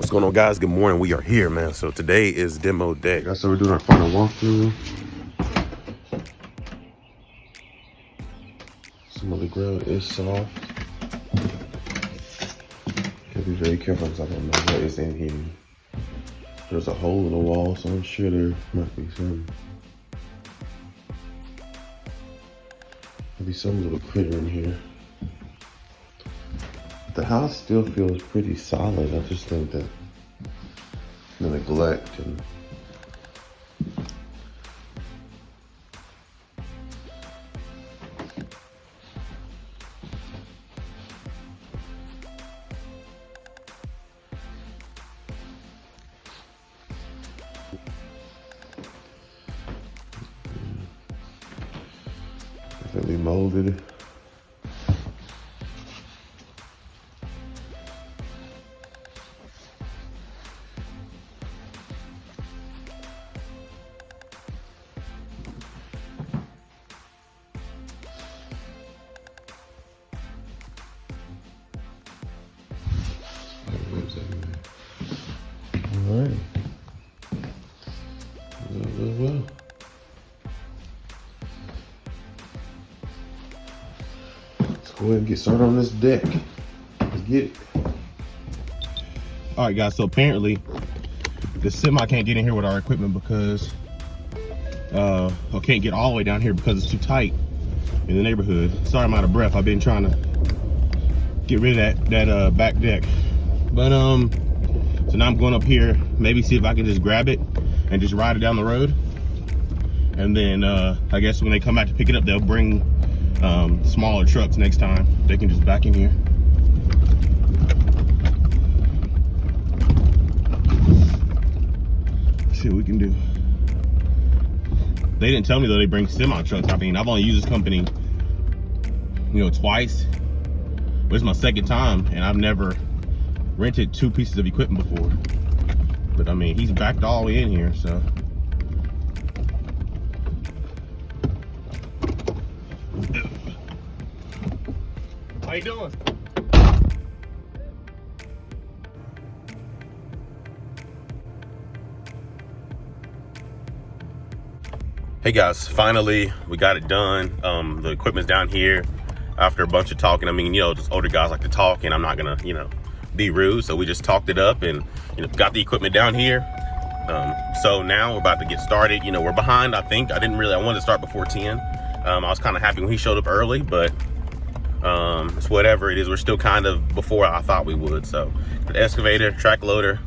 What's going on, guys? Good morning. We are here, man. So today is demo day. So we're doing our final walkthrough. Some of the ground is soft. Gotta be very careful because I don't know what is in here. There's a hole in the wall, so I'm sure there might be some little critter in here. The house still feels pretty solid. I just think that the neglect and definitely molded. All right. Well. Let's go ahead and get started on this deck. Let's get it. All right, guys. So apparently, the semi can't get in here with our equipment because I can't get all the way down here because it's too tight in the neighborhood. Sorry, I'm out of breath. I've been trying to get rid of that back deck, but so now I'm going up here, maybe see if I can just grab it and just ride it down the road. And then I guess when they come back to pick it up, they'll bring smaller trucks next time. They can just back in here. Let's see what we can do. They didn't tell me though they bring semi trucks. I mean, I've only used this company, twice. But it's my second time, and I've never rented two pieces of equipment before. But I mean, he's backed all the way in here, so. How you doing? Hey guys, finally we got it done. The equipment's down here after a bunch of talking. I mean, just older guys like to talk, and I'm not gonna, be rude. So we just talked it up and, got the equipment down here. So now we're about to get started. We're behind, I think. I wanted to start before 10. I was kind of happy when he showed up early, but it's whatever it is. We're still kind of before I thought we would. So the excavator, track loader,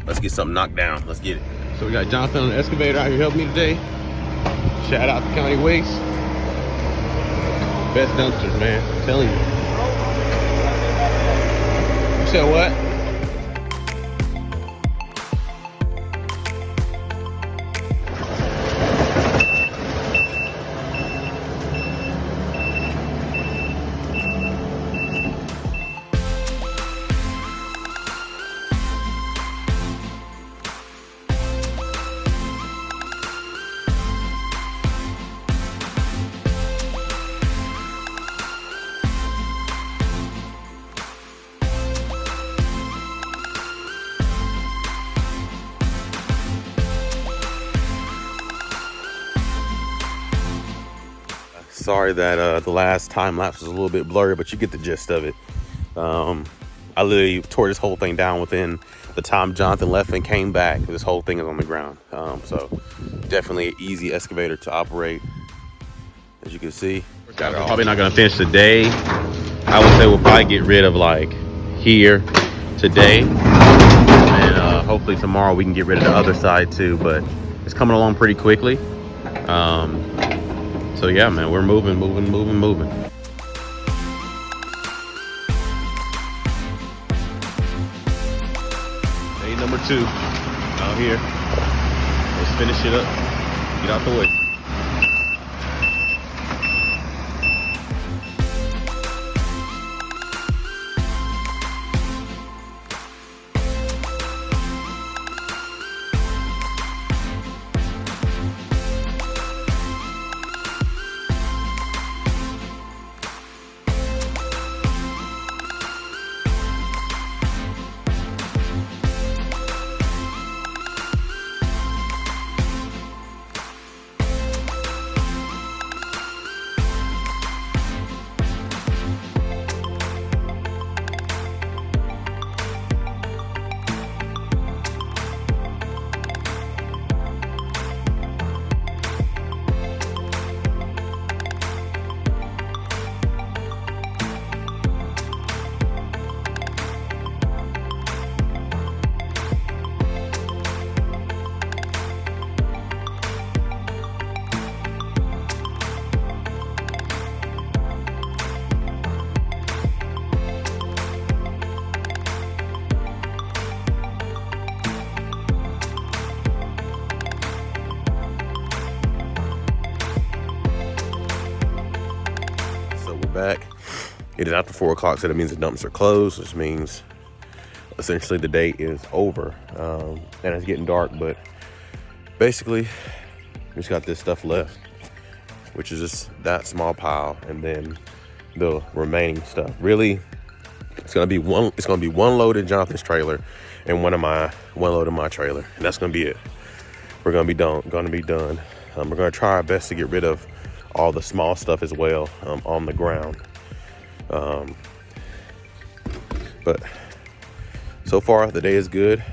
let's get something knocked down. Let's get it. So we got Jonathan on the excavator out here helping me today. Shout out to County Waste. Best dumpsters, man. I'm telling you. You said what? Sorry that the last time lapse was a little bit blurry, but you get the gist of it. I literally tore this whole thing down within the time Jonathan left and came back. This whole thing is on the ground. So definitely an easy excavator to operate, as you can see. Probably not gonna finish today. I would say we'll probably get rid of like here today, and hopefully tomorrow we can get rid of the other side too, but it's coming along pretty quickly. So yeah, man, we're moving. Day number 2 out here. Let's finish it up. Get out the way. It is after 4 o'clock, so that means the dumps are closed, which means essentially the day is over. And it's getting dark, but basically we just got this stuff left, which is just that small pile, and then the remaining stuff. Really, it's gonna be one load in Jonathan's trailer and one load in my trailer, and that's gonna be it. We're gonna be done. We're gonna try our best to get rid of all the small stuff as well on the ground. But so far the day is good.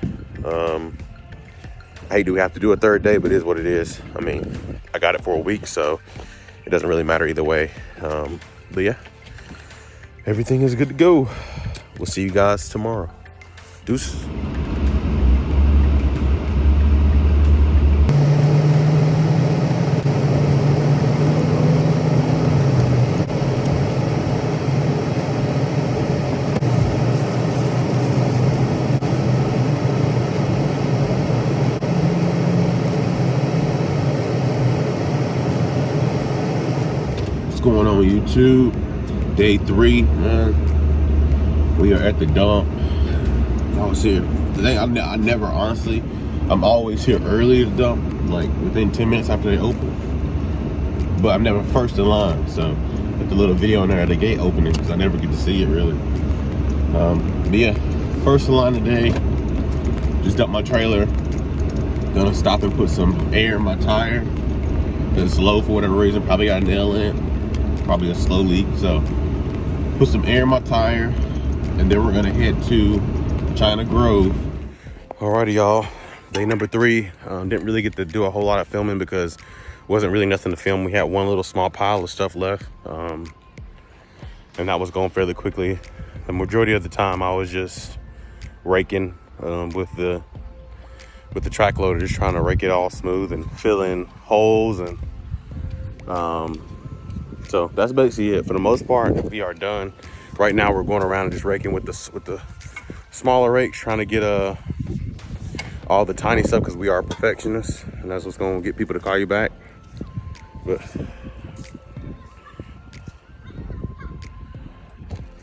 I do have to do a third day, but it is what it is. I mean, I got it for a week, so it doesn't really matter either way. But yeah, everything is good to go. We'll see you guys tomorrow. Deuces. What's going on YouTube? Day 3, man. We are at the dump. I was here today. I never honestly, I'm always here early to dump, like within 10 minutes after they open. But I'm never first in line, so put the little video in there at the gate opening because I never get to see it really. But yeah, first in line today. Just dumped my trailer. Gonna stop and put some air in my tire. It's low for whatever reason. Probably got a nail in it. Probably a slow leak. So put some air in my tire, and then we're gonna head to China Grove. Alrighty, y'all. Day number 3. Didn't really get to do a whole lot of filming because wasn't really nothing to film. We had one little small pile of stuff left, and that was going fairly quickly. The majority of the time, I was just raking with the track loader, just trying to rake it all smooth and fill in holes. And so that's basically it. For the most part, we are done. Right now, we're going around and just raking with the smaller rakes, trying to get all the tiny stuff because we are perfectionists, and that's what's going to get people to call you back. But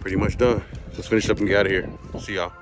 pretty much done. Let's finish up and get out of here. See y'all.